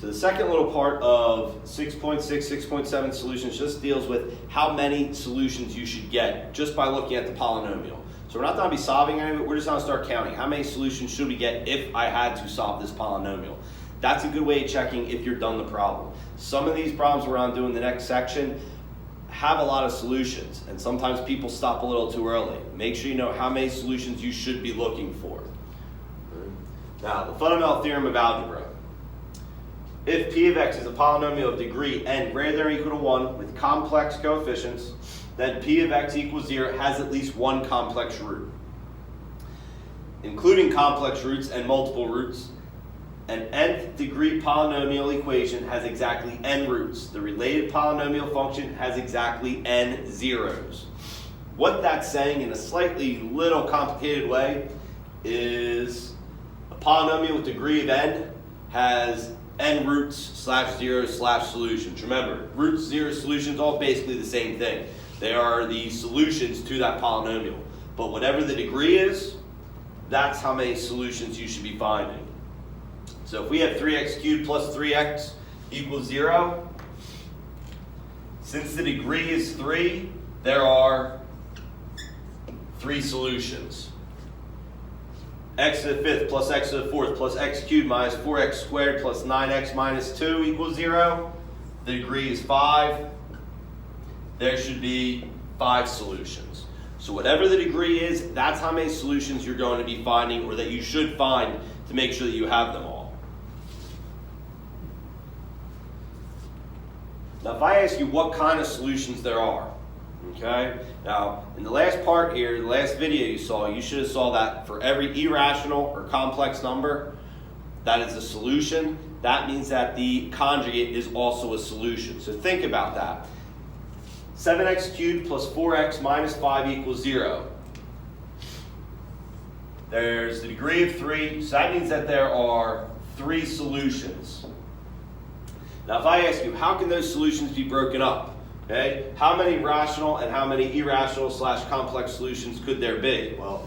So the second little part of 6.6, 6.7 solutions just deals with how many solutions you should get just by looking at the polynomial. So we're not going to be solving any of it, we're just going to start counting. How many solutions should we get if I had to solve this polynomial? That's a good way of checking if you're done the problem. Some of these problems we're on doing the next section have a lot of solutions, and sometimes people stop a little too early. Make sure you know how many solutions you should be looking for. Now, the fundamental theorem of algebra. If p of x is a polynomial of degree n greater than or equal to 1 with complex coefficients, then p of x equals 0 has at least one complex root. Including complex roots and multiple roots, an nth degree polynomial equation has exactly n roots. The related polynomial function has exactly n zeros. What that's saying in a slightly little complicated way is a polynomial with degree of n has n roots / zeros / solutions. Remember, roots, zeros, solutions, all basically the same thing. They are the solutions to that polynomial. But whatever the degree is, that's how many solutions you should be finding. So if we have 3x cubed plus 3x equals 0, since the degree is 3, there are 3 solutions. X to the 5th plus x to the 4th plus x cubed minus 4x squared plus 9x minus 2 equals 0. The degree is 5. There should be 5 solutions. So whatever the degree is, that's how many solutions you're going to be finding, or that you should find to make sure that you have them all. Now if I ask you what kind of solutions there are, okay? Now, in the last part here, the last video you saw, you should have saw that for every irrational or complex number that is a solution, that means that the conjugate is also a solution. So think about that. 7x cubed plus 4x minus 5 equals 0. There's the degree of 3, so that means that there are 3 solutions. Now if I ask you, how can those solutions be broken up? Okay, how many rational and how many irrational / complex solutions could there be? Well,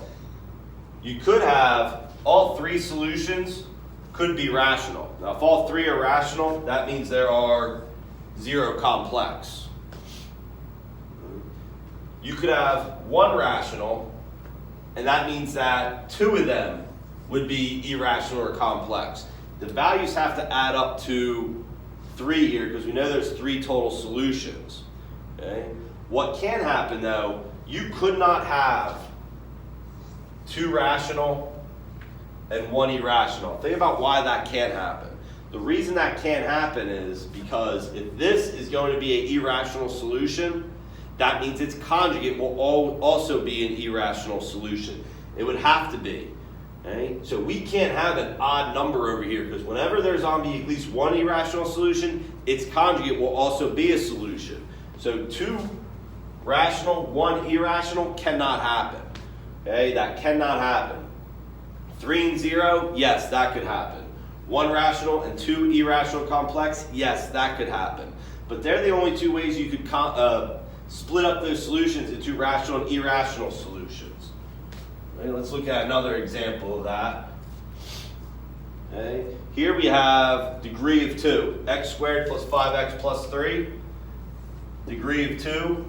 you could have all 3 solutions could be rational. Now, if all 3 are rational, that means there are 0 complex. You could have 1 rational, and that means that 2 of them would be irrational or complex. The values have to add up to 3 here because we know there's 3 total solutions. Okay? What can happen though, you could not have 2 rational and 1 irrational. Think about why that can't happen. The reason that can't happen is because if this is going to be an irrational solution, that means its conjugate will also be an irrational solution. It would have to be. Okay? So we can't have an odd number over here because whenever there's going to be at least 1 irrational solution, its conjugate will also be a solution. So 2 rational, 1 irrational cannot happen. Okay, that cannot happen. 3 and 0, yes, that could happen. 1 rational and 2 irrational complex, yes, that could happen. But they're the only 2 ways you could split up those solutions into rational and irrational solutions. Okay, let's look at another example of that. Okay, here we have degree of 2, x squared plus 5x plus 3. Degree of 2,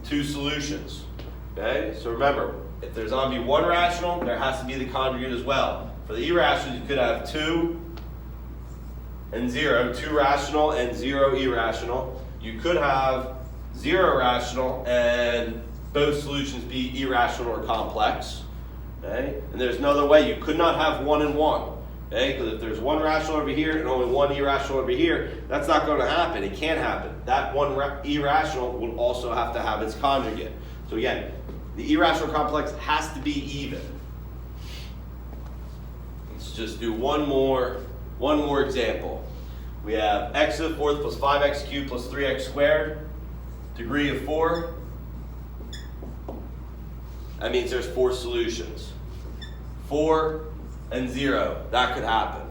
2 solutions. Okay, so remember, if there's going to be 1 rational, there has to be the conjugate as well. For the irrationals, you could have 2 and 0, 2 rational and 0 irrational. You could have 0 rational and both solutions be irrational or complex. Okay, and there's another way. You could not have 1 and 1. Okay, because if there's 1 rational over here and only 1 irrational over here, that's not going to happen. It can't happen. That 1 irrational will also have to have its conjugate. So again, the irrational complex has to be even. Let's just do one more example. We have x to the 4th plus 5x cubed plus 3x squared. Degree of 4. That means there's 4 solutions. 4 and 0, that could happen.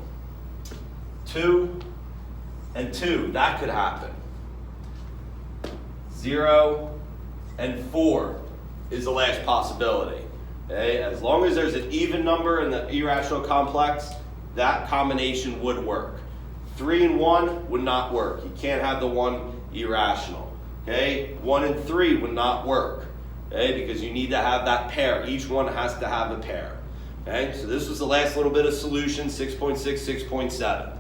2 and 2, that could happen. 0 and 4 is the last possibility. Okay? As long as there's an even number in the irrational complex, that combination would work. 3 and 1 would not work. You can't have the one irrational. Okay, 1 and 3 would not work. Okay, because you need to have that pair. Each one has to have a pair. Okay, so this was the last little bit of solution, 6.6, 6.7.